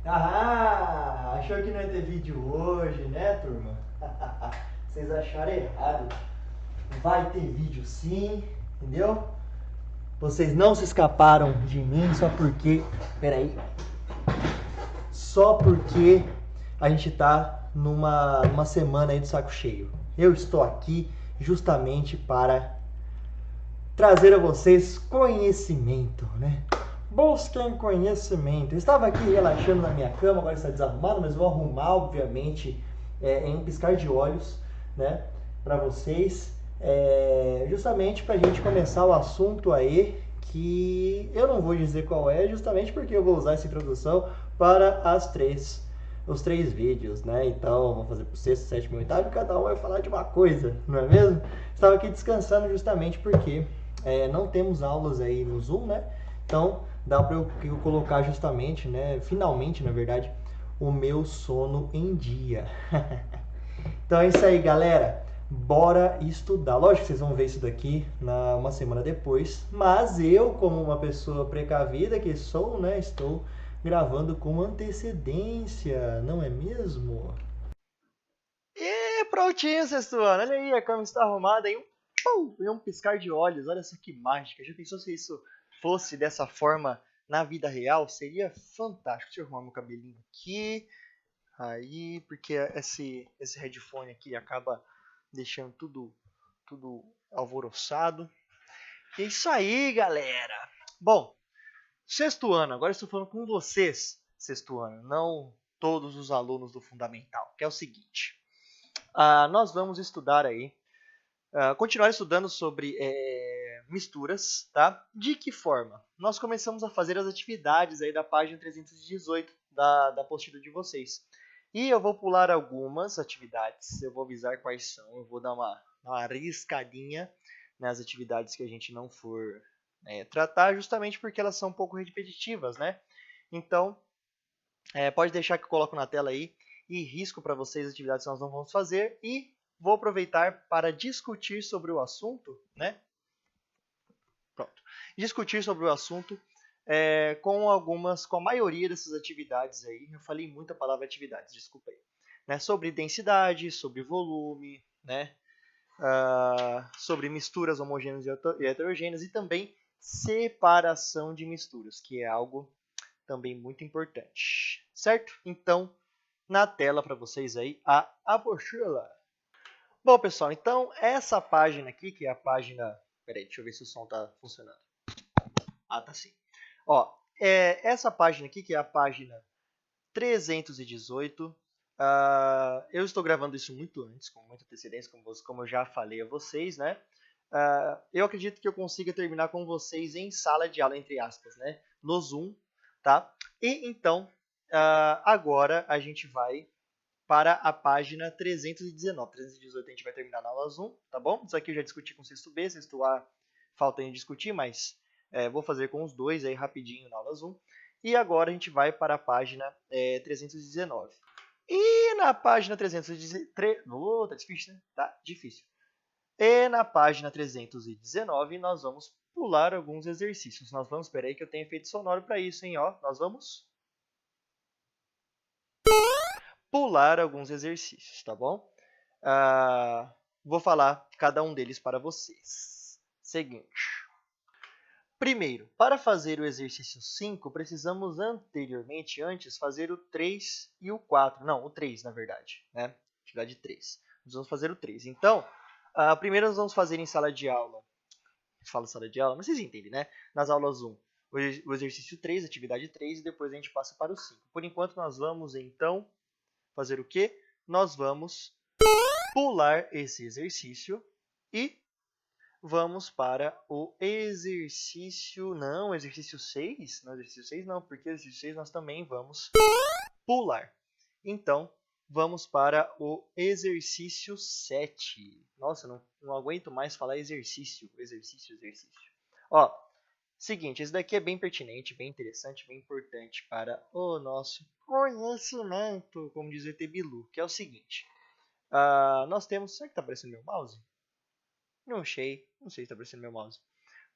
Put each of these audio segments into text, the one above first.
Ah, achou que não ia ter vídeo hoje, né, turma? Vocês acharam errado. Vai ter vídeo sim, entendeu? Vocês não se escaparam de mim só porque... Peraí. Só porque a gente tá numa semana aí de saco cheio. Eu estou aqui justamente para trazer a vocês conhecimento, né? Busquem conhecimento. Eu estava aqui relaxando na minha cama, agora está desarrumado, mas vou arrumar, obviamente, em um piscar de olhos, né? Para vocês, justamente para a gente começar o assunto aí, que eu não vou dizer qual é, justamente porque eu vou usar essa introdução para os três vídeos, né? Então, vamos fazer pro sexto, sétimo e oitavo, e cada um vai falar de uma coisa, não é mesmo? Estava aqui descansando justamente porque não temos aulas aí no Zoom, né? Então, dá para eu colocar justamente, né? Finalmente, na verdade, o meu sono em dia. Então é isso aí, galera. Bora estudar. Lógico que vocês vão ver isso daqui uma semana depois, mas eu, como uma pessoa precavida que sou, né, estou gravando com antecedência, não é mesmo? E prontinho, sexto ano. Olha aí, a cama está arrumada em um piscar de olhos. Olha só que mágica. Já pensou se isso fosse dessa forma na vida real? Seria fantástico. Deixa eu arrumar meu cabelinho aqui. Aí, porque esse headphone aqui acaba deixando tudo alvoroçado. E é isso aí, galera. Bom, sexto ano. Agora estou falando com vocês, sexto ano, não todos os alunos do fundamental. Que é o seguinte. Nós vamos estudar aí, continuar estudando sobre misturas, tá? De que forma? Nós começamos a fazer as atividades aí da página 318 da apostila de vocês. E eu vou pular algumas atividades, eu vou avisar quais são, eu vou dar uma arriscadinha nas atividades que a gente não for tratar, justamente porque elas são um pouco repetitivas, né? Então, pode deixar que eu coloco na tela aí e risco para vocês as atividades que nós não vamos fazer e vou aproveitar para discutir sobre o assunto, né? Pronto. Discutir sobre o assunto com a maioria dessas atividades aí. Eu falei muita palavra atividades, desculpa aí. Né? Sobre densidade, sobre volume, né? Sobre misturas homogêneas e heterogêneas e também separação de misturas, que é algo também muito importante, certo? Então, na tela para vocês aí a apostila. Bom, pessoal, então essa página aqui, que é a página... Peraí, deixa eu ver se o som está funcionando. Tá sim. Ó, essa página aqui, que é a página 318, eu estou gravando isso muito antes, com muita antecedência, como eu já falei a vocês, né? Eu acredito que eu consiga terminar com vocês em sala de aula, entre aspas, né? No Zoom, tá? E então, agora a gente vai para a página 319. 318 a gente vai terminar na aula Zoom, tá bom? Isso aqui eu já discuti com o sexto B, sexto A falta em discutir, mas vou fazer com os dois aí rapidinho na aula Zoom. E agora a gente vai para a página 319. E na página 319... tá difícil, né? Tá difícil. E na página 319 nós vamos pular alguns exercícios. Nós vamos, espera aí que eu tenho efeito sonoro para isso, hein? Ó, nós vamos pular alguns exercícios, tá bom? Vou falar cada um deles para vocês. Seguinte. Primeiro, para fazer o exercício 5, precisamos antes fazer o 3 e o 4. Não, o 3, na verdade, né? Atividade 3. Nós vamos fazer o 3. Então, primeiro nós vamos fazer em sala de aula. Fala sala de aula, mas vocês entendem, né? Nas aulas 1, o exercício 3, atividade 3, e depois a gente passa para o 5. Por enquanto, nós vamos, então, fazer o quê? Nós vamos pular esse exercício e vamos para o exercício... Não, exercício 6? Não, exercício 6 não, porque exercício 6 nós também vamos pular. Então, vamos para o exercício 7. Nossa, não aguento mais falar exercício. Exercício. Ó, seguinte, esse daqui é bem pertinente, bem interessante, bem importante para o nosso conhecimento, como diz o ET Bilu, que é o seguinte. Nós temos... Será que está aparecendo meu mouse? Não sei se está aparecendo meu mouse.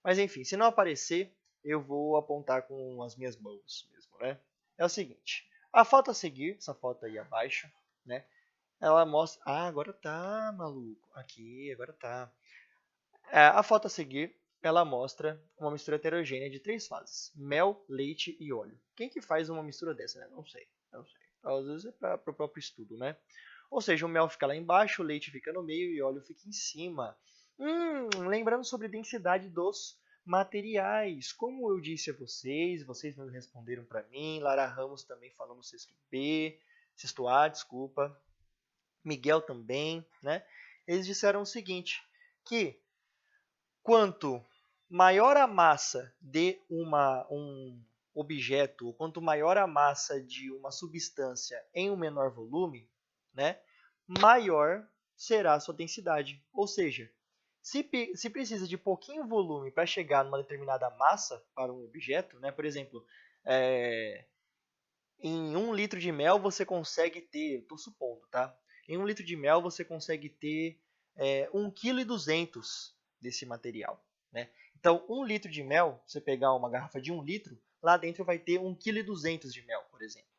Mas enfim, se não aparecer, eu vou apontar com as minhas mãos mesmo, né? É o seguinte, A foto a seguir, essa foto aí abaixo, né? Ela mostra... Ah, agora tá, maluco. Aqui, agora tá. A foto a seguir, ela mostra uma mistura heterogênea de 3 fases. Mel, leite e óleo. Quem que faz uma mistura dessa, né? Não sei, não sei. Às vezes é para o próprio estudo, né? Ou seja, o mel fica lá embaixo, o leite fica no meio e o óleo fica em cima. Lembrando sobre densidade dos materiais. Como eu disse a vocês, vocês me responderam para mim. Lara Ramos também falou no sexto B, sexto A, desculpa. Miguel também, né? Eles disseram o seguinte, que quanto maior a massa de um objeto, ou quanto maior a massa de uma substância em um menor volume, né, maior será a sua densidade. Ou seja, se precisa de pouquinho volume para chegar numa determinada massa para um objeto, né, por exemplo, em 1 litro de mel você consegue ter, estou supondo, tá? Em 1 litro de mel você consegue ter 1,2 kg desse material, né? Então, 1 litro de mel, você pegar uma garrafa de 1 litro, lá dentro vai ter 1,2 kg de mel, por exemplo.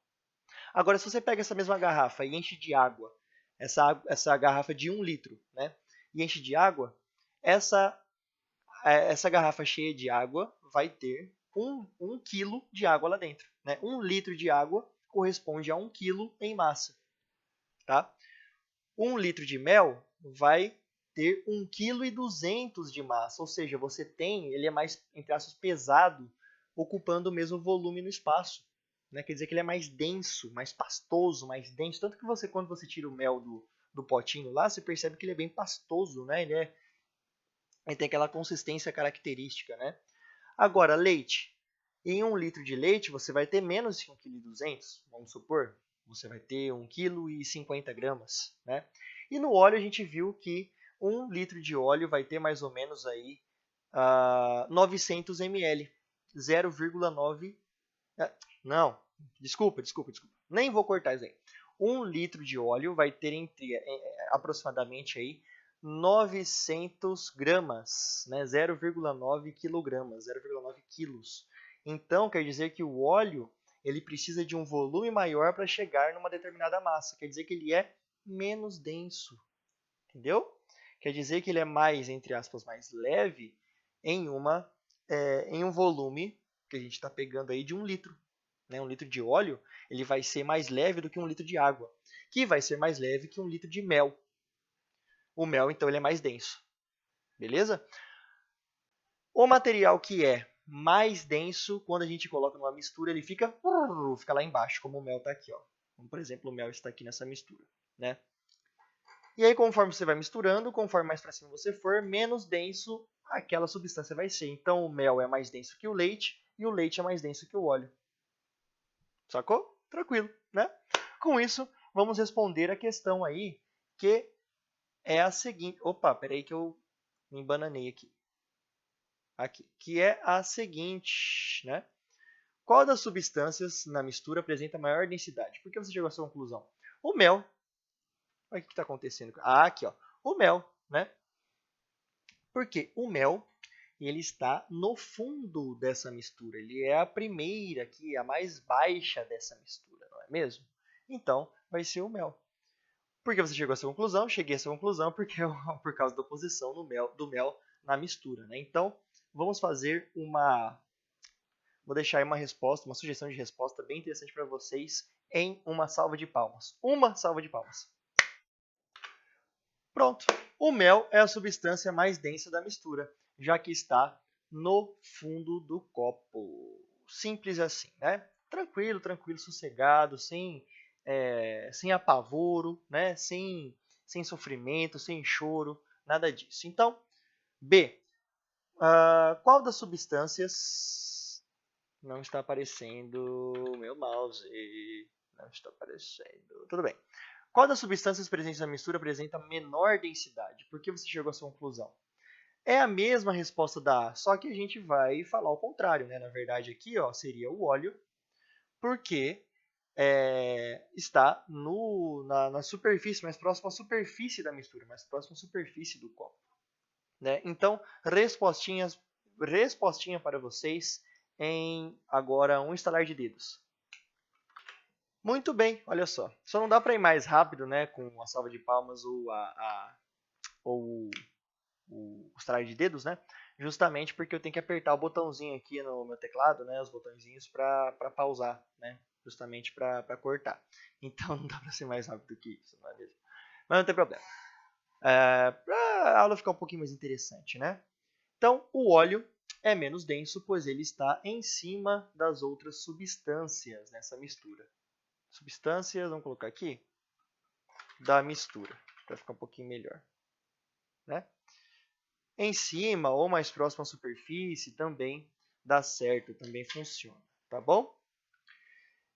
Agora, se você pega essa mesma garrafa e enche de água, essa garrafa de 1 litro, né? E enche de água, essa garrafa cheia de água vai ter 1 quilo de água lá dentro. Né? 1 litro de água corresponde a 1 quilo em massa. Tá? 1 litro de mel vai ter 1,2 kg de massa. Ou seja, você tem, ele é mais, entre aspas, pesado, ocupando o mesmo volume no espaço. Né? Quer dizer que ele é mais denso, mais pastoso, mais denso. Tanto que você, quando você tira o mel do potinho lá, você percebe que ele é bem pastoso. Né? Ele tem aquela consistência característica, né? Agora, leite. Em 1 litro de leite, você vai ter menos de 1,2 kg, vamos supor. Você vai ter 1,50 kg, né? E no óleo a gente viu que 1 litro de óleo vai ter mais ou menos aí 900 ml. 0,9... Não, desculpa. Nem vou cortar isso aí. 1 litro de óleo vai ter aproximadamente aí 900 gramas, né? 0,9 quilogramas, 0,9 quilos. Então, quer dizer que o óleo ele precisa de um volume maior para chegar numa determinada massa. Quer dizer que ele é menos denso, entendeu? Quer dizer que ele é mais, entre aspas, mais leve em um volume que a gente está pegando aí de 1 litro. Né? 1 litro de óleo ele vai ser mais leve do que 1 litro de água, que vai ser mais leve que 1 litro de mel. O mel, então, ele é mais denso. Beleza? O material que é mais denso, quando a gente coloca numa mistura, ele fica lá embaixo, como o mel está aqui. Ó. Como, por exemplo, o mel está aqui nessa mistura. Né? E aí, conforme você vai misturando, conforme mais para cima você for, menos denso aquela substância vai ser. Então, o mel é mais denso que o leite e o leite é mais denso que o óleo. Sacou? Tranquilo, né? Com isso, vamos responder a questão aí, que é a seguinte... Opa, peraí que eu me embananei aqui. Que é a seguinte, né? Qual das substâncias na mistura apresenta maior densidade? Por que você chegou a essa conclusão? O mel. Olha o que está acontecendo. Aqui, ó. O mel, né? Porque o mel ele está no fundo dessa mistura. Ele é a primeira aqui, a mais baixa dessa mistura, não é mesmo? Então, vai ser o mel. Por que você chegou a essa conclusão? Cheguei a essa conclusão porque por causa da oposição do mel na mistura. Né? Então, vamos fazer Vou deixar aí uma resposta, uma sugestão de resposta bem interessante para vocês em uma salva de palmas. Uma salva de palmas. Pronto. O mel é a substância mais densa da mistura, já que está no fundo do copo. Simples assim, né? Tranquilo, sossegado, sem apavoro, né? Sem sofrimento, sem choro, nada disso. Então, B. Qual das substâncias... Não está aparecendo o meu mouse. Não está aparecendo. Tudo bem. Qual das substâncias presentes na mistura apresenta menor densidade? Por que você chegou a essa conclusão? É a mesma resposta da A, só que a gente vai falar o contrário. Né? Na verdade, aqui ó, seria o óleo, porque está na superfície, mais próximo à superfície da mistura, mais próximo à superfície do copo. Né? Então, respostinha para vocês em agora um estalar de dedos. Muito bem, olha só. Só não dá para ir mais rápido, né, com a salva de palmas ou o estalar de dedos, né? Justamente porque eu tenho que apertar o botãozinho aqui no meu teclado, né? Os botõezinhos para pausar, né? Justamente para cortar. Então não dá para ser mais rápido que isso, não é mesmo? Mas não tem problema. Para a aula ficar um pouquinho mais interessante, né? Então, o óleo é menos denso, pois ele está em cima das outras substâncias nessa mistura. Substâncias, vamos colocar aqui, da mistura, para ficar um pouquinho melhor, né? Em cima ou mais próximo à superfície também dá certo, também funciona, tá bom?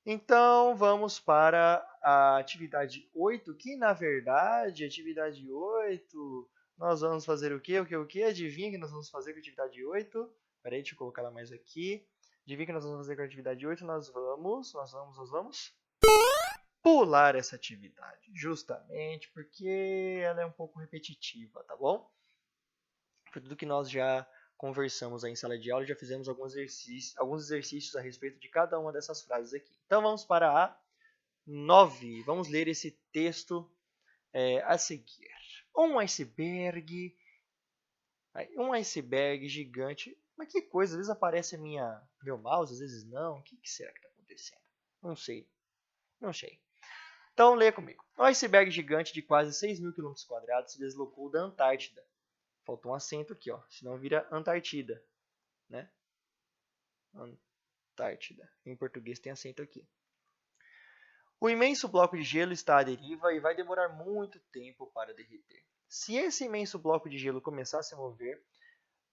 Então, vamos para a atividade 8, que na verdade, atividade 8, nós vamos fazer o quê? O que? Adivinha que nós vamos fazer com a atividade 8? Espera aí, deixa eu colocar ela mais aqui. Adivinha que nós vamos fazer com a atividade 8? Nós vamos pular essa atividade, justamente porque ela é um pouco repetitiva, tá bom? Por tudo que nós já conversamos aí em sala de aula, já fizemos alguns exercícios a respeito de cada uma dessas frases aqui. Então vamos para a 9. Vamos ler esse texto a seguir. Um iceberg gigante. Mas que coisa, às vezes aparece meu mouse, às vezes não. O que será que está acontecendo? Não sei, não sei. Então lê comigo. Um iceberg gigante de quase 6.000 km² se deslocou da Antártida. Faltou um acento aqui, ó, senão vira Antartida, né? Antártida. Em português tem acento aqui. O imenso bloco de gelo está à deriva e vai demorar muito tempo para derreter. Se esse imenso bloco de gelo começar a se mover,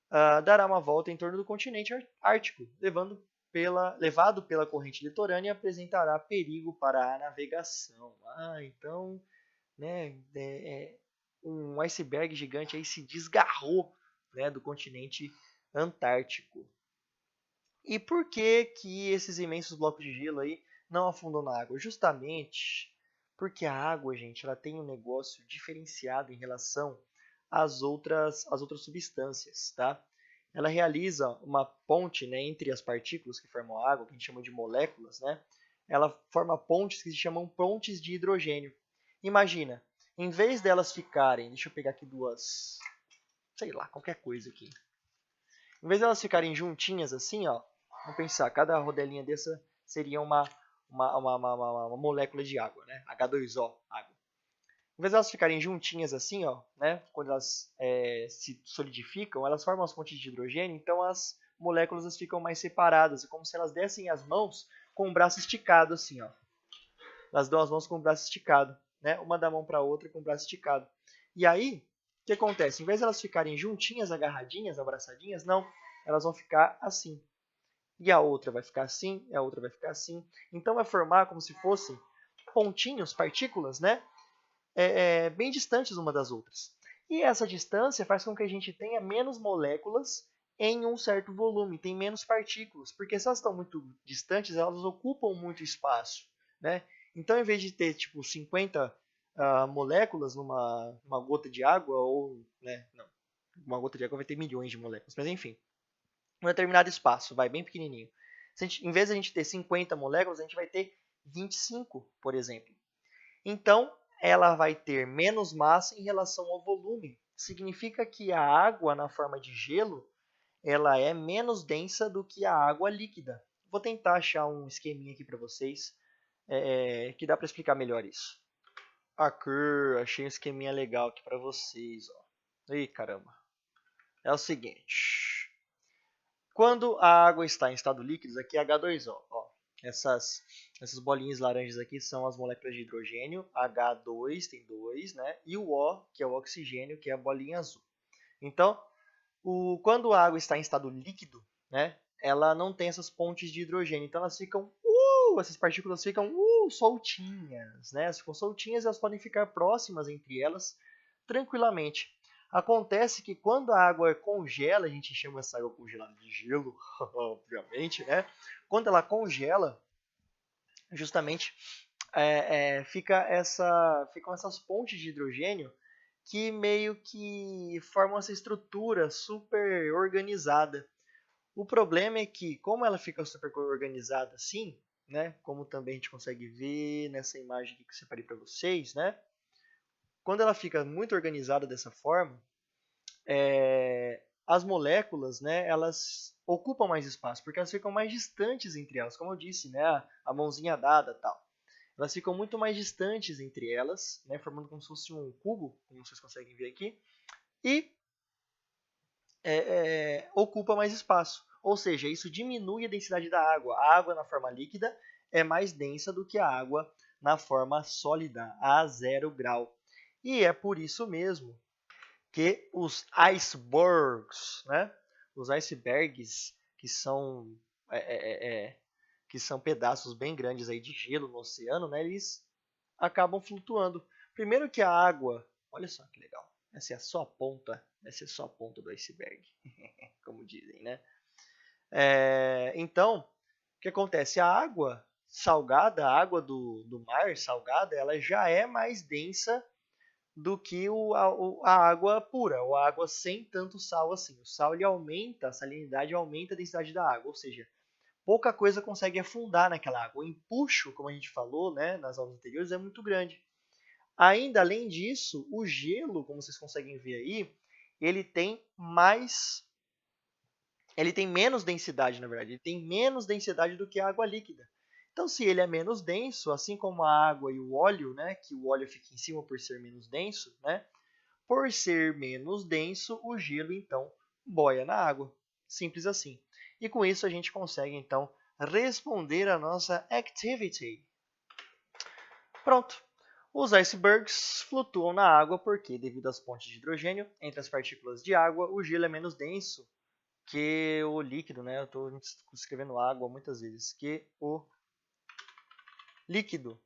dará uma volta em torno do continente ártico, levado pela corrente litorânea e apresentará perigo para a navegação. Então, né, um iceberg gigante aí se desgarrou, né, do continente antártico. E por que que esses imensos blocos de gelo aí não afundam na água? Justamente porque a água, gente, ela tem um negócio diferenciado em relação às outras substâncias, tá? Ela realiza uma ponte, né, entre as partículas que formam a água, que a gente chama de moléculas, né? Ela forma pontes que se chamam pontes de hidrogênio. Imagina, em vez delas ficarem, deixa eu pegar aqui duas, sei lá, qualquer coisa aqui. Em vez delas ficarem juntinhas assim, ó, vamos pensar, cada rodelinha dessa seria uma molécula de água, né? H2O, água. Em vez delas ficarem juntinhas assim, ó, né? Quando elas se solidificam, elas formam as pontes de hidrogênio, então as moléculas ficam mais separadas, é como se elas dessem as mãos com o braço esticado assim, ó. Elas dão as mãos com o braço esticado, né? Uma da mão para a outra com o braço esticado. E aí, o que acontece? Em vez de elas ficarem juntinhas, agarradinhas, abraçadinhas, não, elas vão ficar assim. E a outra vai ficar assim, e a outra vai ficar assim. Então vai formar como se fossem pontinhos, partículas, né? Bem distantes uma das outras. E essa distância faz com que a gente tenha menos moléculas em um certo volume, tem menos partículas, porque se elas estão muito distantes, elas ocupam muito espaço, né? Então, em vez de ter tipo 50 moléculas numa gota de água, ou, né, não, uma gota de água vai ter milhões de moléculas, mas enfim, um determinado espaço, vai bem pequenininho. Em vez de a gente ter 50 moléculas, a gente vai ter 25, por exemplo. Então, ela vai ter menos massa em relação ao volume. Significa que a água na forma de gelo, ela é menos densa do que a água líquida. Vou tentar achar um esqueminha aqui para vocês, que dá para explicar melhor isso. Aqui, achei um esqueminha legal aqui para vocês. Ó. Ih, caramba. É o seguinte. Quando a água está em estado líquido, aqui é H2O. Ó. Essas bolinhas laranjas aqui são as moléculas de hidrogênio, H2 tem 2, né? E o O, que é o oxigênio, que é a bolinha azul. Então, quando a água está em estado líquido, né? Ela não tem essas pontes de hidrogênio, então elas ficam, essas partículas ficam soltinhas, né? Elas ficam soltinhas e elas podem ficar próximas entre elas tranquilamente. Acontece que quando a água congela, a gente chama essa água congelada de gelo, obviamente, né? Quando ela congela, justamente ficam essas pontes de hidrogênio que meio que formam essa estrutura super organizada. O problema é que, como ela fica super organizada assim, né? Como também a gente consegue ver nessa imagem aqui que eu separei para vocês, né? Quando ela fica muito organizada dessa forma, as moléculas, né, elas ocupam mais espaço, porque elas ficam mais distantes entre elas, como eu disse, né, a mãozinha dada, tal. Elas ficam muito mais distantes entre elas, né, formando como se fosse um cubo, como vocês conseguem ver aqui, e ocupa mais espaço. Ou seja, isso diminui a densidade da água. A água na forma líquida é mais densa do que a água na forma sólida, a 0 grau. E é por isso mesmo que os icebergs, né? Os icebergs, que são pedaços bem grandes aí de gelo no oceano, né? Eles acabam flutuando. Primeiro que a água, olha só que legal, essa é só a ponta, essa é só a ponta do iceberg, como dizem, né? Então, o que acontece? A água salgada, a água do mar salgada, ela já é mais densa do que a água pura, ou a água sem tanto sal assim. O sal ele aumenta, a salinidade aumenta a densidade da água, ou seja, pouca coisa consegue afundar naquela água. O empuxo, como a gente falou, né, nas aulas anteriores, é muito grande. Ainda além disso, o gelo, como vocês conseguem ver aí, ele tem menos densidade, na verdade. Ele tem menos densidade do que a água líquida. Então, se ele é menos denso, assim como a água e o óleo, né, que o óleo fica em cima por ser menos denso, né, por ser menos denso, o gelo, então, boia na água. Simples assim. E com isso a gente consegue, então, responder a nossa activity. Pronto. Os icebergs flutuam na água porque, devido às pontes de hidrogênio entre as partículas de água, o gelo é menos denso que o líquido, né? Eu estou escrevendo água muitas vezes, que o líquido.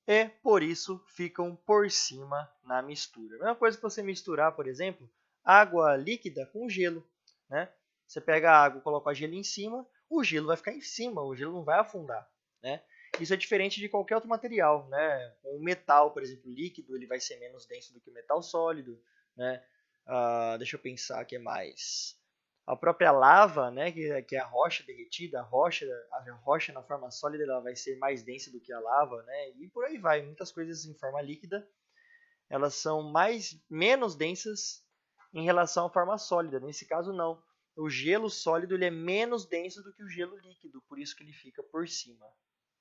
E, por isso, ficam por cima na mistura. A mesma coisa que você misturar, por exemplo, água líquida com gelo, né? Você pega a água e coloca o gelo em cima, o gelo vai ficar em cima, o gelo não vai afundar, né? Isso é diferente de qualquer outro material, né? O metal, por exemplo, líquido, ele vai ser menos denso do que o metal sólido, né? Deixa eu pensar o que mais. A própria lava, né, que é a rocha derretida, a rocha na forma sólida ela vai ser mais densa do que a lava, né? E por aí vai. Muitas coisas em forma líquida, elas são menos densas em relação à forma sólida. Nesse caso, não. O gelo sólido ele é menos denso do que o gelo líquido, por isso que ele fica por cima.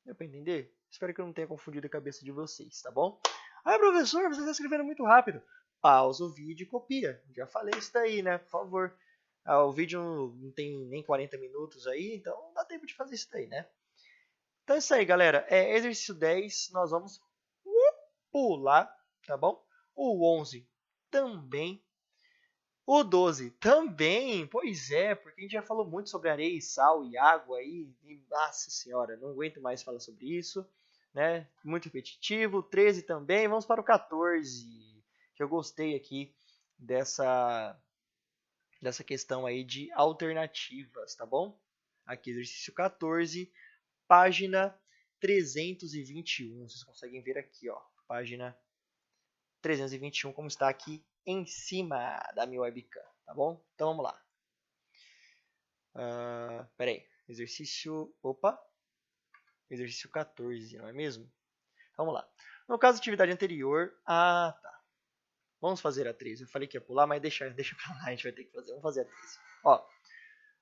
Deu para entender? Espero que eu não tenha confundido a cabeça de vocês, tá bom? Ah, professor, você está escrevendo muito rápido. Pausa o vídeo e copia. Já falei isso daí, né? Por favor. O vídeo não tem nem 40 minutos aí, então dá tempo de fazer isso daí, né? Então é isso aí, galera. Exercício 10, nós vamos pular, tá bom? O 11 também. O 12 também, pois é, porque a gente já falou muito sobre areia e sal e água aí, e nossa senhora, não aguento mais falar sobre isso, né? Muito repetitivo. 13 também, vamos para o 14, que eu gostei aqui dessa questão aí de alternativas, tá bom? Aqui, exercício 14, página 321. Vocês conseguem ver aqui, ó, página 321, como está aqui em cima da minha webcam, tá bom? Então, vamos lá. Peraí, exercício 14, não é mesmo? Então, vamos lá. No caso da atividade anterior, tá. Vamos fazer a 13. Eu falei que ia pular, mas deixa pra lá, a gente vai ter que fazer. Vamos fazer a 13. Ó,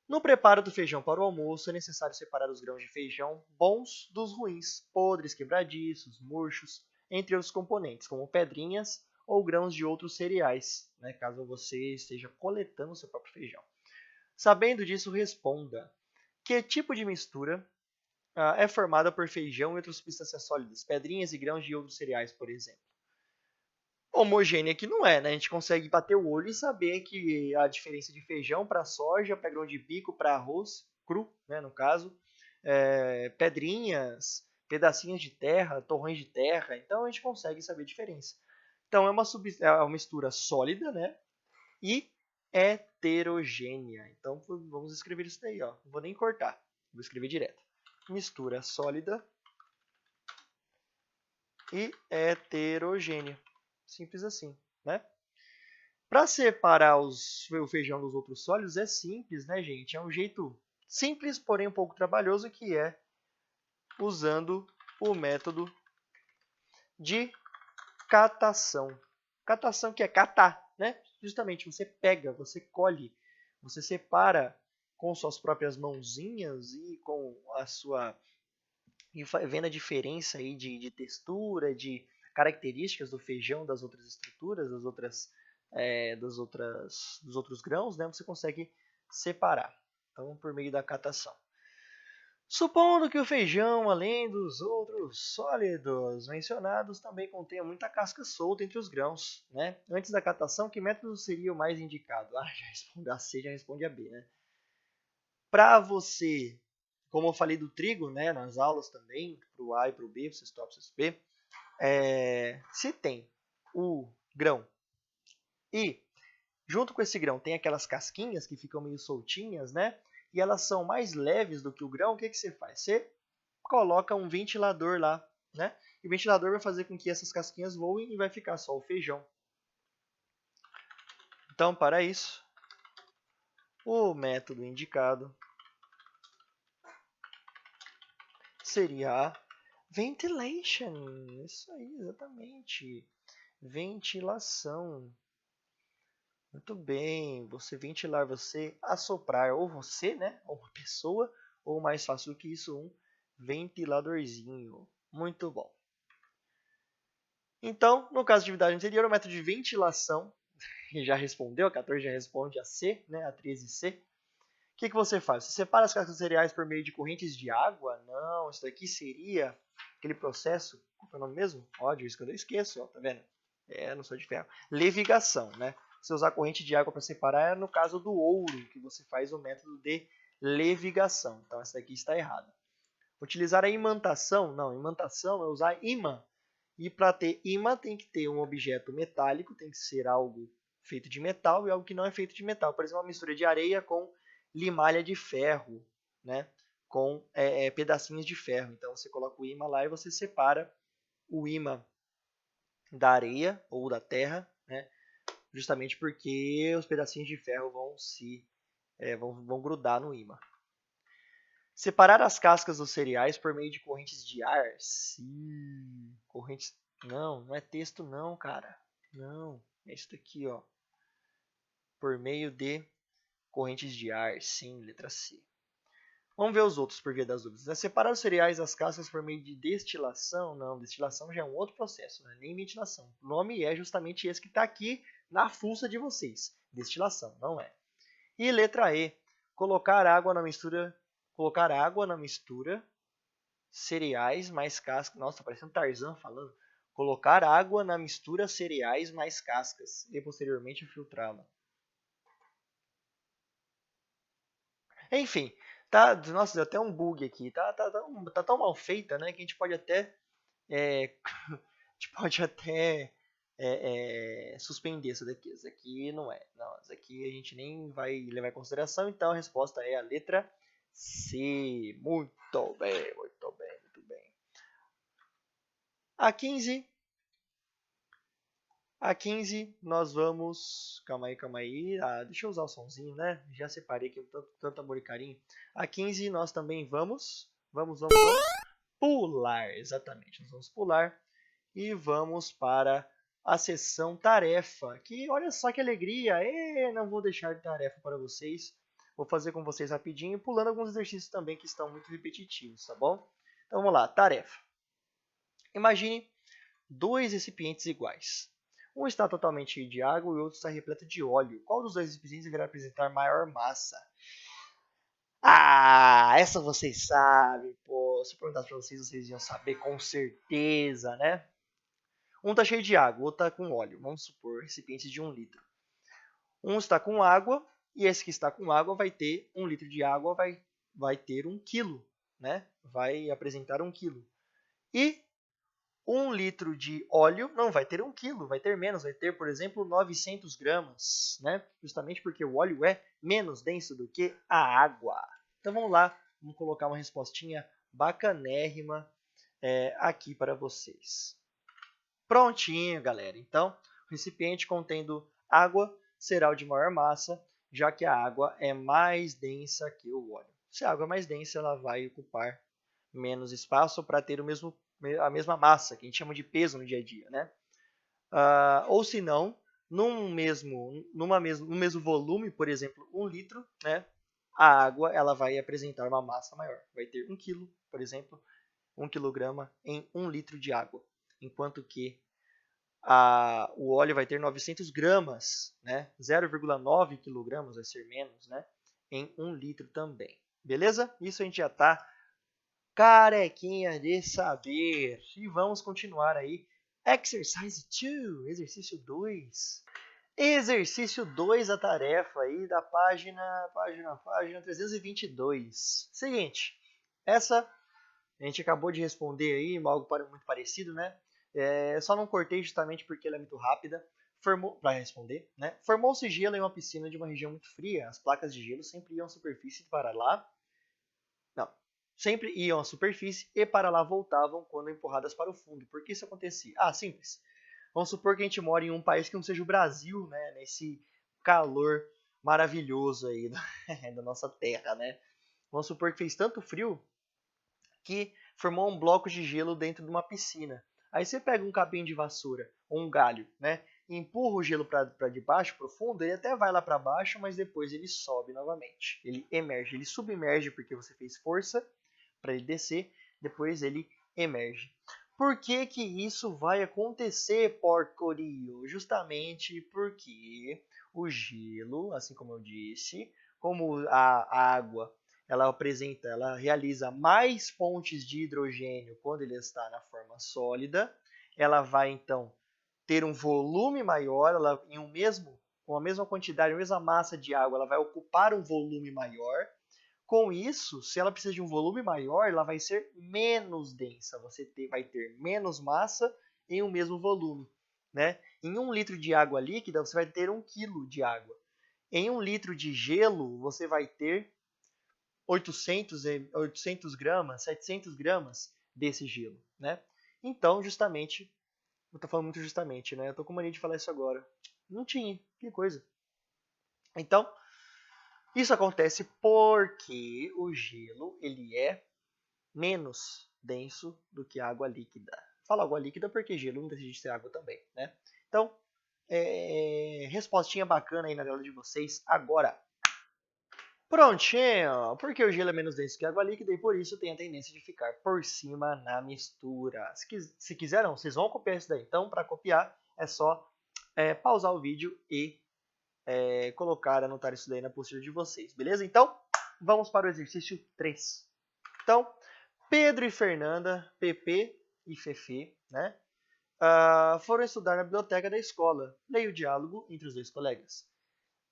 no preparo do feijão para o almoço, é necessário separar os grãos de feijão bons dos ruins, podres, quebradiços, murchos, entre outros componentes, como pedrinhas ou grãos de outros cereais, né, caso você esteja coletando o seu próprio feijão. Sabendo disso, responda: que tipo de mistura é formada por feijão e outras substâncias sólidas, pedrinhas e grãos de outros cereais, por exemplo? Homogênea que não é, né? A gente consegue bater o olho e saber que a diferença de feijão para soja, para grão de bico, para arroz cru, né, no caso, pedrinhas, pedacinhos de terra, torrões de terra, então a gente consegue saber a diferença. Então é uma mistura sólida, né, e heterogênea. Então vamos escrever isso daí, ó. Não vou nem cortar, vou escrever direto. Mistura sólida e heterogênea. Simples assim, né? Para separar o feijão dos outros sólidos é simples, né, gente? É um jeito simples, porém um pouco trabalhoso, que é usando o método de catação. Catação que é catar, né? Justamente, você pega, você colhe, você separa com suas próprias mãozinhas e com a sua... e vendo a diferença aí de textura, de características do feijão, das outras estruturas, dos outros grãos, né? Você consegue separar. Então, por meio da catação. Supondo que o feijão, além dos outros sólidos mencionados, também contenha muita casca solta entre os grãos, né? Antes da catação, que método seria o mais indicado? Ah, já responde a C, já responde a B, né? Para você, como eu falei do trigo, né, nas aulas também, para o A e para o B, para o sexto A e para o sexto B, se tem o grão e junto com esse grão tem aquelas casquinhas que ficam meio soltinhas, né? E elas são mais leves do que o grão, o que você faz? Você coloca um ventilador lá, né? E o ventilador vai fazer com que essas casquinhas voem e vai ficar só o feijão. Então, para isso, o método indicado seria a ventilation. Isso aí, exatamente. Ventilação. Muito bem, você ventilar, você assoprar, ou você, né, ou uma pessoa, ou mais fácil do que isso, um ventiladorzinho. Muito bom. Então, no caso de atividade anterior, o método de ventilação, que já respondeu, a 14 já responde a C, né, a 13C. O que você faz? Você separa as cascas cereais por meio de correntes de água? Não, isso daqui seria aquele processo, qual é o nome mesmo? Ódio, isso que eu esqueço, ó, tá vendo? Não sou de ferro. Levigação, né? Você usar corrente de água para separar é no caso do ouro, que você faz o método de levigação. Então, essa daqui está errada. Utilizar a imantação? Não, imantação é usar imã. E para ter imã tem que ter um objeto metálico, tem que ser algo feito de metal e algo que não é feito de metal. Por exemplo, uma mistura de areia com limalha de ferro, né? Com pedacinhos de ferro. Então, você coloca o imã lá e você separa o imã da areia ou da terra, né? Justamente porque os pedacinhos de ferro vão grudar no ímã. Separar as cascas dos cereais por meio de correntes de ar. Sim. Correntes... Não é texto não, cara. Não, é isso daqui, ó. Por meio de correntes de ar. Sim, letra C. Vamos ver os outros por via das dúvidas. Separar os cereais das cascas por meio de destilação? Não, destilação já é um outro processo, não é nem ventilação. O nome é justamente esse que está aqui na fuça de vocês. Destilação, não é. E letra E. Colocar água na mistura cereais mais cascas. Nossa, tá parecendo Tarzan falando. Colocar água na mistura cereais mais cascas e posteriormente filtrá-la. Enfim, nossa, deu até um bug aqui. Tá tão mal feita, né, que a gente pode até suspender essa daqui. Essa aqui não é. Não, essa aqui a gente nem vai levar em consideração. Então a resposta é a letra C. Muito bem, muito bem, muito bem. A 15 nós vamos... Calma aí. Deixa eu usar o somzinho, né? Já separei aqui tanto amor e carinho. A 15 nós também vamos pular. Exatamente, nós vamos pular. E vamos para a sessão tarefa. Que olha só que alegria. Não vou deixar de tarefa para vocês. Vou fazer com vocês rapidinho, pulando alguns exercícios também que estão muito repetitivos, tá bom? Então vamos lá, tarefa. Imagine dois recipientes iguais. Um está totalmente cheio de água e o outro está repleto de óleo. Qual dos dois recipientes irá apresentar maior massa? Essa vocês sabem, pô. Se eu perguntasse para vocês, vocês iam saber com certeza, né? Um está cheio de água, o outro está com óleo. Vamos supor recipientes de 1 litro. Um está com água e esse que está com água vai ter 1 litro de água, vai ter 1 quilo, né? Vai apresentar 1 quilo. E 1 litro de óleo não vai ter 1 quilo, vai ter menos, vai ter, por exemplo, 900 gramas, né? Justamente porque o óleo é menos denso do que a água. Então vamos lá, vamos colocar uma respostinha bacanérrima aqui para vocês. Prontinho, galera. Então, o recipiente contendo água será o de maior massa, já que a água é mais densa que o óleo. Se a água é mais densa, ela vai ocupar menos espaço para ter a mesma massa, que a gente chama de peso no dia a dia, né? Ou se não, no mesmo volume, por exemplo, 1 litro, né? A água ela vai apresentar uma massa maior. Vai ter 1 quilo, por exemplo, 1 quilograma em 1 litro de água. Enquanto que o óleo vai ter 900 gramas, né? 0,9 quilogramas, vai ser menos, né? Em 1 litro também. Beleza? Isso a gente já está carequinha de saber. E vamos continuar aí. Exercise 2, exercício 2. Exercício 2, a tarefa aí da página 322. Seguinte, essa a gente acabou de responder aí, algo muito parecido, né? Só não cortei justamente porque ela é muito rápida para responder, né? Formou-se gelo em uma piscina de uma região muito fria. As placas de gelo sempre iam à superfície para lá. Não, sempre iam à superfície e para lá voltavam quando empurradas para o fundo. Por que isso acontecia? Simples. Vamos supor que a gente mora em um país que não seja o Brasil, né? Nesse calor maravilhoso aí da nossa terra, né? Vamos supor que fez tanto frio que formou um bloco de gelo dentro de uma piscina. Aí você pega um capim de vassoura ou um galho, né? E empurra o gelo para debaixo, para o fundo, ele até vai lá para baixo, mas depois ele sobe novamente. Ele emerge, ele submerge porque você fez força para ele descer, depois ele emerge. Por que que isso vai acontecer, porcorio? Justamente porque o gelo, assim como eu disse, como a água ela realiza mais pontes de hidrogênio quando ele está na forma sólida, ela vai então ter um volume maior, com a mesma quantidade, a mesma massa de água, ela vai ocupar um volume maior. Com isso, se ela precisa de um volume maior, ela vai ser menos densa. Você vai ter menos massa em um mesmo volume, né? Em 1 litro de água líquida, você vai ter 1 quilo de água. Em 1 litro de gelo, você vai ter 800 gramas, 700 gramas desse gelo, né? Então, justamente, eu tô falando muito justamente, né? Eu tô com mania de falar isso agora. Não tinha, que coisa. Então, isso acontece porque o gelo ele é menos denso do que a água líquida. Falo água líquida porque gelo não deixa de ser água também, né? Então, respostinha bacana aí na tela de vocês agora. Prontinho! Porque o gelo é menos denso que a água líquida e por isso tem a tendência de ficar por cima na mistura. Se quiserem, vocês vão copiar isso daí. Então, para copiar, é só pausar o vídeo e anotar isso daí na apostila de vocês, beleza? Então, vamos para o exercício 3. Então, Pedro e Fernanda, Pepe e Fefe, né, foram estudar na biblioteca da escola. Leia o diálogo entre os dois colegas.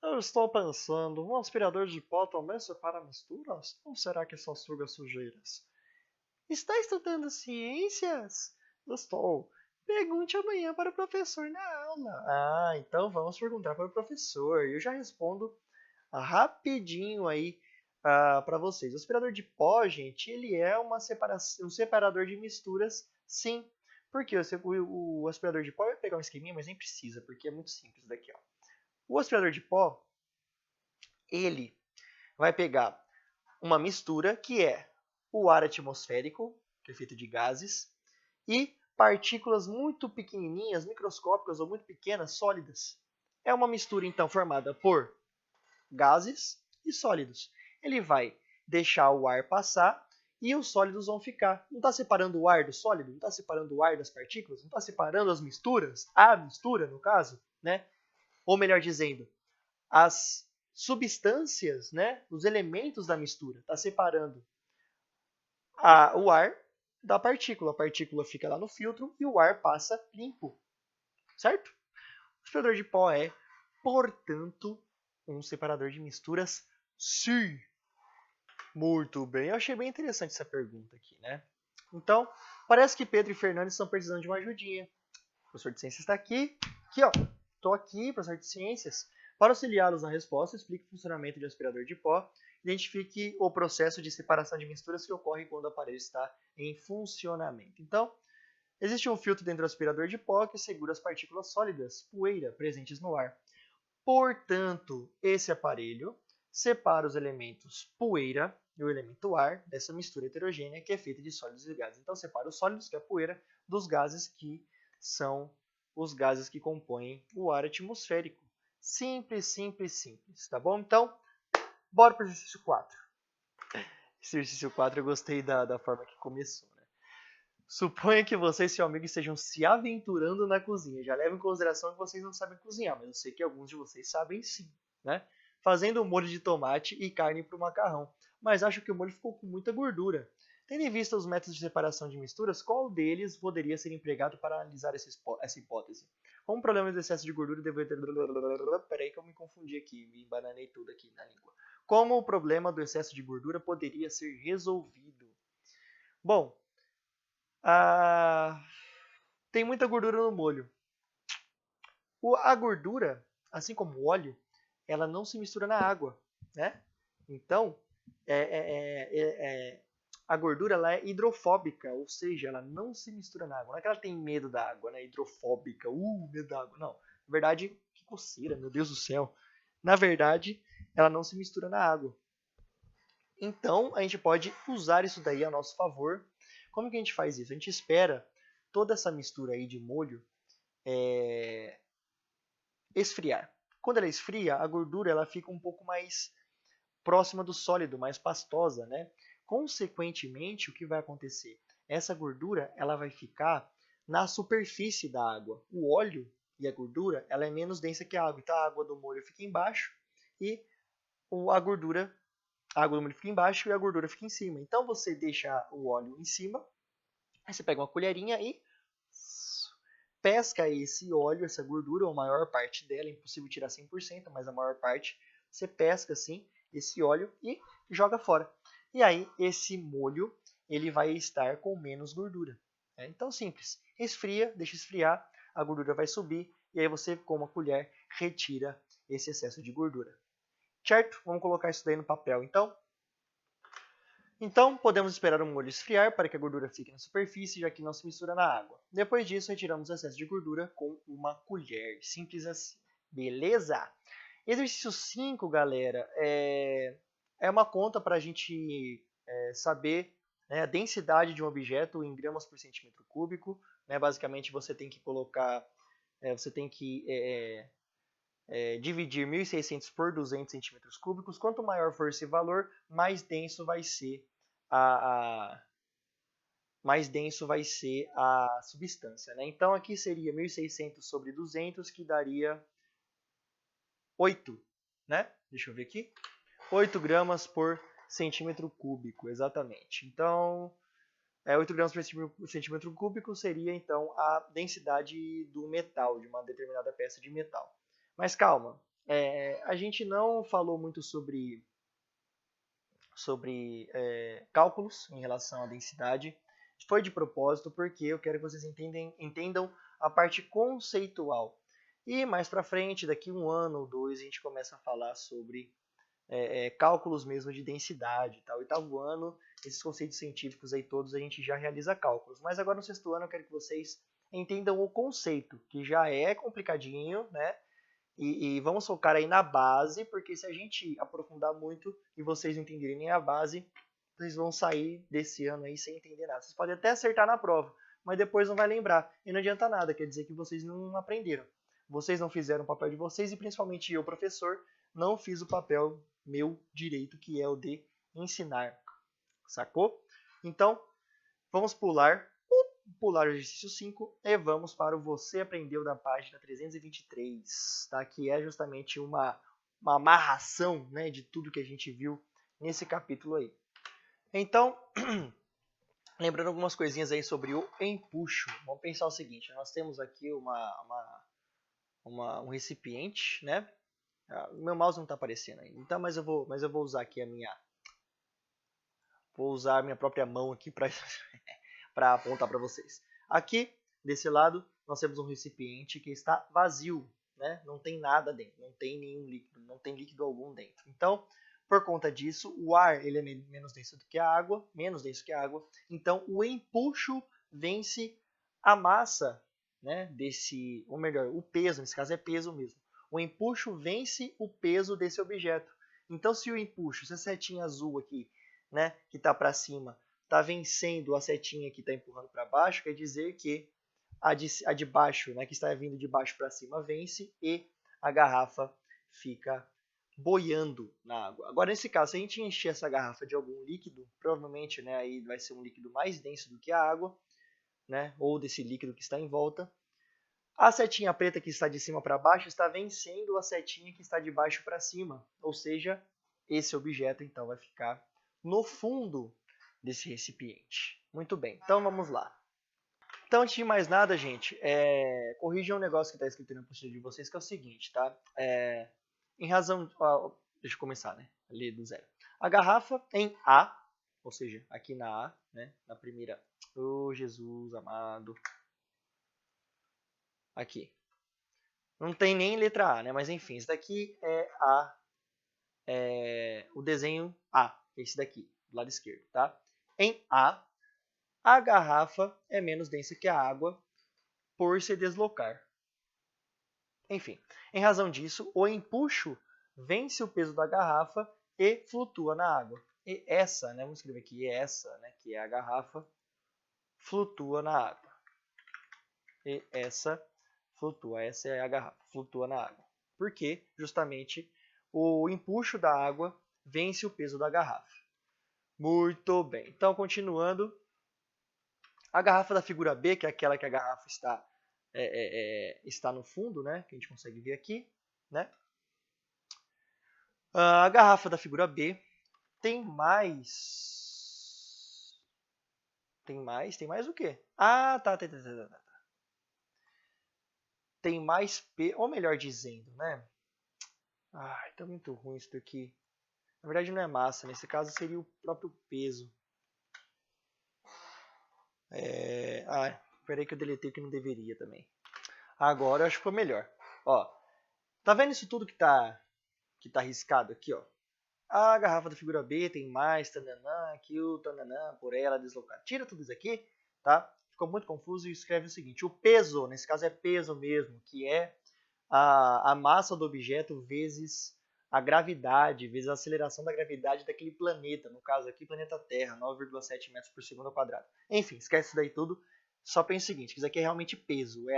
Eu estou pensando, um aspirador de pó também separa misturas? Ou será que só suga sujeiras? Está estudando ciências? Estou. Pergunte amanhã para o professor na aula. Então vamos perguntar para o professor. Eu já respondo rapidinho aí para vocês. O aspirador de pó, gente, ele é um separador de misturas, sim. Porque o aspirador de pó vai pegar um esqueminha, mas nem precisa, porque é muito simples daqui, ó. O aspirador de pó, ele vai pegar uma mistura que é o ar atmosférico, que é feito de gases, e partículas muito pequenininhas, microscópicas ou muito pequenas, sólidas. É uma mistura, então, formada por gases e sólidos. Ele vai deixar o ar passar e os sólidos vão ficar. Não está separando o ar do sólido? Não está separando o ar das partículas? Não está separando as misturas? A mistura, no caso, né? Ou melhor dizendo, as substâncias, né? Os elementos da mistura. Está separando o ar da partícula. A partícula fica lá no filtro e o ar passa limpo. Certo? O aspirador de pó é, portanto, um separador de misturas, sim. Muito bem. Eu achei bem interessante essa pergunta aqui, né? Então, parece que Pedro e Fernando estão precisando de uma ajudinha. O professor de ciências está aqui. Aqui, ó. Estou aqui, professor de ciências. Para auxiliá-los na resposta, explique o funcionamento de um aspirador de pó. Identifique o processo de separação de misturas que ocorre quando o aparelho está em funcionamento. Então, existe um filtro dentro do aspirador de pó que segura as partículas sólidas, poeira, presentes no ar. Portanto, esse aparelho separa os elementos poeira e o elemento ar dessa mistura heterogênea que é feita de sólidos e gases. Então separa os sólidos, que é a poeira, dos gases, que são os gases que compõem o ar atmosférico. Simples, simples, simples, tá bom? Então, bora para o exercício 4. Esse exercício 4 eu gostei da forma que começou, né? Suponha que você e seu amigo estejam se aventurando na cozinha. Já leva em consideração que vocês não sabem cozinhar, mas eu sei que alguns de vocês sabem sim, né? Fazendo um molho de tomate e carne para o macarrão. Mas acho que o molho ficou com muita gordura. Tendo em vista os métodos de separação de misturas, qual deles poderia ser empregado para analisar essa hipótese? Como problema de excesso de gordura deveria ter... Peraí que eu me confundi aqui, me embananei tudo aqui na língua. Como o problema do excesso de gordura poderia ser resolvido? Bom, tem muita gordura no molho. A gordura, assim como o óleo, ela não se mistura na água, né? Então, a gordura ela é hidrofóbica, ou seja, ela não se mistura na água. Não é que ela tem medo da água, né? Hidrofóbica, medo da água. Não, na verdade, que coceira, meu Deus do céu. Na verdade, ela não se mistura na água. Então, a gente pode usar isso daí a nosso favor. Como que a gente faz isso? A gente espera toda essa mistura aí de molho esfriar. Quando ela esfria, a gordura ela fica um pouco mais próxima do sólido, mais pastosa, né? Consequentemente, o que vai acontecer? Essa gordura ela vai ficar na superfície da água. O óleo e a gordura ela é menos densa que a água. Então a água do molho fica embaixo e a água do molho fica embaixo e a gordura fica em cima. Então você deixa o óleo em cima, aí você pega uma colherinha e pesca esse óleo, essa gordura, ou a maior parte dela, é impossível tirar 100%, mas a maior parte você pesca assim esse óleo e joga fora. E aí esse molho ele vai estar com menos gordura. Então simples, esfria, deixa esfriar, a gordura vai subir e aí você com uma colher retira esse excesso de gordura. Certo? Vamos colocar isso daí no papel então. Então, podemos esperar o molho esfriar para que a gordura fique na superfície, já que não se mistura na água. Depois disso, retiramos o excesso de gordura com uma colher. Simples assim. Beleza? Exercício 5, galera, é uma conta para a gente saber, né, a densidade de um objeto em gramas por centímetro cúbico. Né? Basicamente, você tem que colocar, dividir 1.600 por 200 centímetros cúbicos. Quanto maior for esse valor, mais denso vai ser a substância. Né? Então, aqui seria 1.600 sobre 200, que daria 8. Né? Deixa eu ver aqui. 8 gramas por centímetro cúbico, exatamente. Então, 8 gramas por centímetro cúbico seria, então, a densidade do metal, de uma determinada peça de metal. Mas calma, a gente não falou muito sobre cálculos em relação à densidade. Foi de propósito porque eu quero que vocês entendam a parte conceitual. E mais para frente, daqui 1 ano ou 2, a gente começa a falar sobre cálculos mesmo de densidade. Tal. Oitavo ano, esses conceitos científicos aí todos, a gente já realiza cálculos. Mas agora no 6º ano eu quero que vocês entendam o conceito, que já é complicadinho, né? E vamos focar aí na base, porque se a gente aprofundar muito e vocês não entenderem nem a base, vocês vão sair desse ano aí sem entender nada. Vocês podem até acertar na prova, mas depois não vai lembrar. E não adianta nada, quer dizer que vocês não aprenderam. Vocês não fizeram o papel de vocês e principalmente eu, professor, não fiz o papel meu direito, que é o de ensinar. Sacou? Então, vamos pular o exercício 5 e vamos para o Você Aprendeu da página 323, tá? Que é justamente uma amarração, né, de tudo que a gente viu nesse capítulo aí. Então, lembrando algumas coisinhas aí sobre o empuxo, vamos pensar o seguinte, nós temos aqui um recipiente, né? O meu mouse não está aparecendo ainda, então, mas eu vou usar aqui vou usar a minha própria mão aqui para para apontar para vocês. Aqui, desse lado, nós temos um recipiente que está vazio, né? Não tem nada dentro, não tem nenhum líquido, não tem líquido algum dentro. Então, por conta disso, o ar ele é menos denso que a água, então o empuxo vence a massa, né, ou melhor, o peso, nesse caso é peso mesmo. O empuxo vence o peso desse objeto. Então, se o empuxo, se a setinha azul aqui né, que está para cima está vencendo a setinha que está empurrando para baixo, quer dizer que a de baixo, né, que está vindo de baixo para cima, vence e a garrafa fica boiando na água. Agora, nesse caso, se a gente encher essa garrafa de algum líquido, provavelmente, né, aí vai ser um líquido mais denso do que a água, né, ou desse líquido que está em volta. A setinha preta que está de cima para baixo está vencendo a setinha que está de baixo para cima, ou seja, esse objeto então vai ficar no fundo desse recipiente. Muito bem, então vamos lá. Então, antes de mais nada, gente, corrijam um negócio que está escrito aí na apostila de vocês, que é o seguinte, tá? Em razão... deixa eu começar, né? Ali do zero. A garrafa em A, ou seja, aqui na A, né? Na primeira... Oh, Jesus amado. Aqui. Não tem nem letra A, né? Mas enfim, isso daqui é o desenho A, esse daqui, do lado esquerdo, tá? Em a garrafa é menos densa que a água por se deslocar. Enfim, em razão disso, o empuxo vence o peso da garrafa e flutua na água. E essa, né, vamos escrever aqui, essa, né, que é a garrafa, flutua na água. E essa flutua, essa é a garrafa, flutua na água. Porque, justamente, o empuxo da água vence o peso da garrafa. Muito bem. Então, continuando, a garrafa da figura B, que é aquela que a garrafa está no fundo, né? Que a gente consegue ver aqui, né? A garrafa da figura B tem mais... Tem mais o quê? Ah, tá. Tem mais ou melhor dizendo, né? Ai, tá muito ruim isso daqui. Na verdade não é massa, nesse caso seria o próprio peso. Peraí que eu deletei o que não deveria também. Agora eu acho que foi melhor. Ó, tá vendo isso tudo que tá riscado aqui, ó? A garrafa da figura B tem mais, tananã, aqui o tananã, por ela deslocar. Tira tudo isso aqui, tá? Ficou muito confuso e escreve o seguinte. O peso, nesse caso é peso mesmo, que é a massa do objeto vezes a gravidade, vezes a aceleração da gravidade daquele planeta. No caso aqui, planeta Terra, 9,7 metros por segundo ao quadrado. Enfim, esquece isso daí tudo. Só pensa o seguinte, que isso aqui é realmente peso. É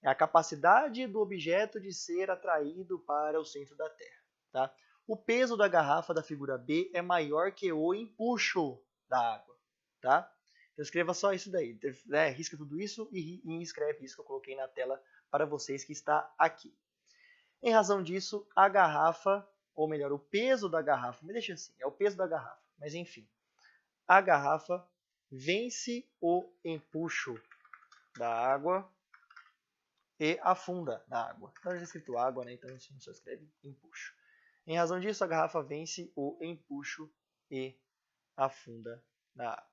a capacidade do objeto de ser atraído para o centro da Terra. Tá? O peso da garrafa da figura B é maior que o empuxo da água. Tá? Então escreva só isso daí. Né? Risca tudo isso e escreve isso que eu coloquei na tela para vocês que está aqui. Em razão disso, a garrafa, ou melhor, o peso da garrafa, me deixa assim, é o peso da garrafa, mas enfim, a garrafa vence o empuxo da água e afunda na água. Então já escrito água, né? Então a gente só escreve empuxo. Em razão disso, a garrafa vence o empuxo e afunda na água.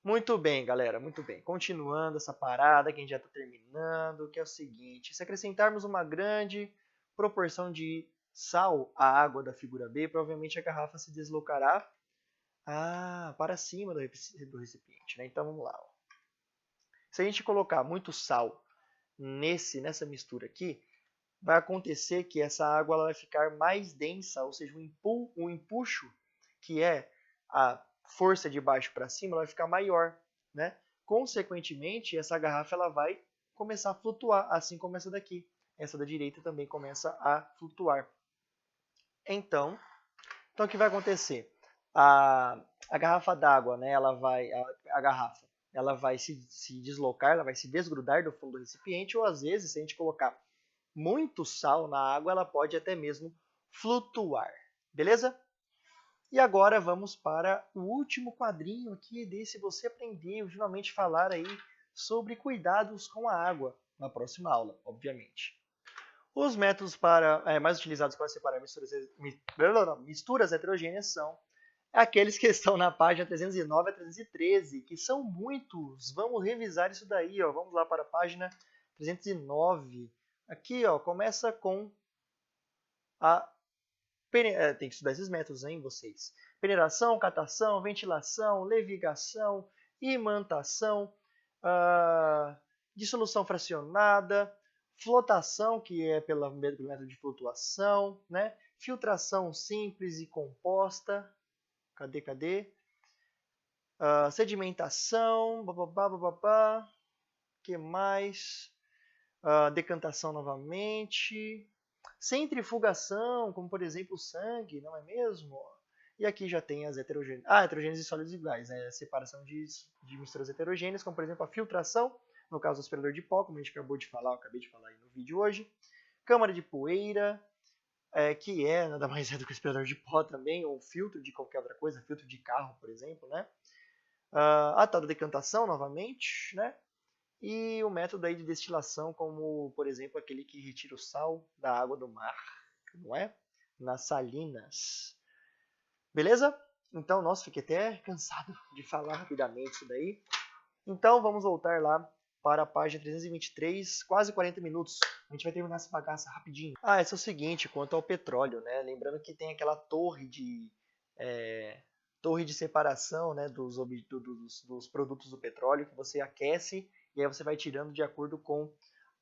Muito bem, galera, muito bem. Continuando essa parada que a gente já está terminando, que é o seguinte. Se acrescentarmos uma grande proporção de sal à água da figura B, provavelmente a garrafa se deslocará para cima do recipiente. Né? Então, vamos lá. Ó. Se a gente colocar muito sal nessa mistura aqui, vai acontecer que essa água ela vai ficar mais densa, ou seja, o empuxo, que é a força de baixo para cima, ela vai ficar maior, né? Consequentemente, essa garrafa ela vai começar a flutuar, assim como essa daqui. Essa da direita também começa a flutuar. Então o que vai acontecer? A garrafa d'água, né, a garrafa, ela vai se deslocar, ela vai se desgrudar do fundo do recipiente, ou às vezes, se a gente colocar muito sal na água, ela pode até mesmo flutuar. Beleza? E agora vamos para o último quadrinho aqui se você aprendeu finalmente falar aí sobre cuidados com a água na próxima aula, obviamente. Os métodos mais utilizados para separar misturas heterogêneas são aqueles que estão na página 309 a 313, que são muitos. Vamos revisar isso daí, ó. Vamos lá para a página 309. Aqui, ó, começa com tem que estudar esses métodos, hein, vocês. Peneiração, catação, ventilação, levigação, imantação, dissolução fracionada, flotação, que é pelo método de flutuação, né? Filtração simples e composta. Cadê? Sedimentação, bababá. Que mais? Decantação novamente. Centrifugação, como por exemplo o sangue, não é mesmo? E aqui já tem as heterogêneas. Heterogêneas e sólidos iguais, né? Separação de misturas heterogêneas, como por exemplo a filtração, no caso do aspirador de pó, como a gente acabou de falar, eu acabei de falar aí no vídeo hoje. Câmara de poeira, que nada mais é do que o aspirador de pó também, ou filtro de qualquer outra coisa, filtro de carro, por exemplo, né? A tal da decantação, novamente, né? E o método aí de destilação, como, por exemplo, aquele que retira o sal da água do mar, não é? Nas salinas. Beleza? Então, nossa, fiquei até cansado de falar rapidamente isso daí. Então, vamos voltar lá para a página 323, quase 40 minutos. A gente vai terminar essa bagaça rapidinho. Esse é o seguinte, quanto ao petróleo, né? Lembrando que tem aquela torre de separação, né, dos produtos do petróleo que você aquece e aí você vai tirando de acordo com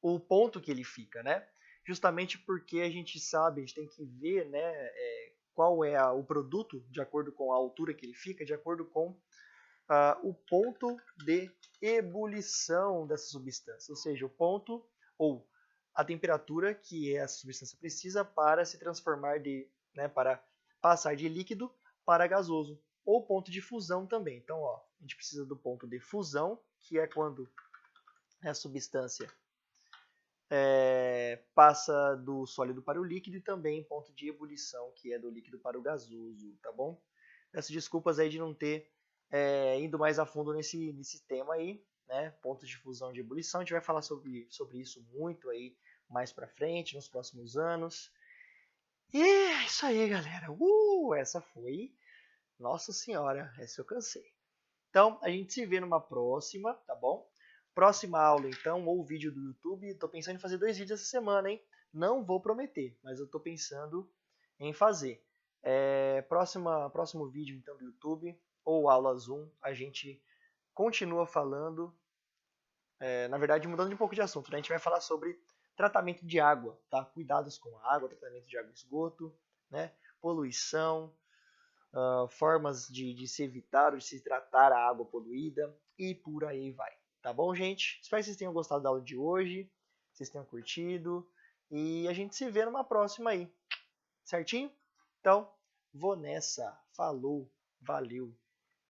o ponto que ele fica, né? Justamente porque a gente sabe, a gente tem que ver, né, qual é o produto de acordo com a altura que ele fica, de acordo com o ponto de ebulição dessa substância, ou seja, o ponto ou a temperatura que essa substância precisa para se transformar para passar de líquido para gasoso, ou ponto de fusão também. Então, a gente precisa do ponto de fusão, que é quando a substância passa do sólido para o líquido, e também ponto de ebulição, que é do líquido para o gasoso, tá bom? Peço desculpas aí de não ter indo mais a fundo nesse tema aí, né? Pontos de fusão e de ebulição. A gente vai falar sobre isso muito aí mais pra frente, nos próximos anos. E é isso aí, galera. Essa foi. Nossa Senhora, essa eu cansei. Então, a gente se vê numa próxima, tá bom? Próxima aula, então, ou vídeo do YouTube. Tô pensando em fazer 2 vídeos essa semana, hein? Não vou prometer, mas eu tô pensando em fazer. Próximo vídeo, então, do YouTube, ou aula Zoom, a gente continua falando, na verdade, mudando de um pouco de assunto, né? A gente vai falar sobre tratamento de água, tá? Cuidados com a água, tratamento de água e esgoto, né? Poluição, formas de se evitar ou de se tratar a água poluída e por aí vai. Tá bom, gente? Espero que vocês tenham gostado da aula de hoje, vocês tenham curtido e a gente se vê numa próxima aí. Certinho? Então, vou nessa. Falou, valeu.